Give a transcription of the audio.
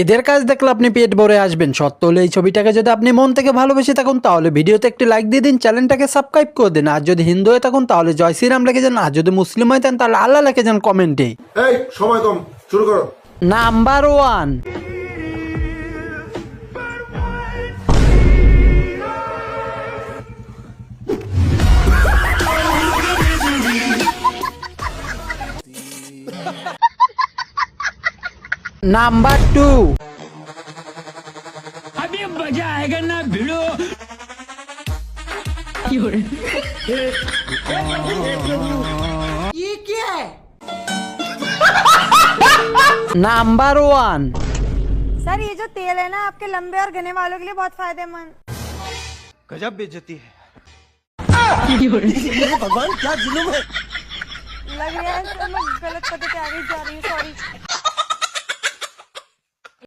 এদের কাজ দেখলে আপনি পেট ভরে আসবেন। সত্য হলে এই ছবিটাকে যদি আপনি মন থেকে ভালোবেসে থাকুন তাহলে ভিডিওতে একটি লাইক দিয়ে দিন, চ্যানেলটাকে সাবস্ক্রাইব করে দিন। আর যদি হিন্দু হয়ে থাকুন তাহলে জয় শ্রীরাম লিখে যান, আর যদি মুসলিম হয়ে থাকেন তাহলে আল্লাহ লিখে যান কমেন্টে। এই সময় কম, শুরু করো। নাম্বার 1, নাম্বার 2, अभी मजा आएगा ना भिड़ो। নাম্বার 1, सर ये जो तेल है ना आपके लंबे और घने बालों के लिए बहुत फायदेमंद। गजब बेइज्जती है। लग रहा है सर मैं गलत पते पे आगे जा रही हूँ, सॉरी।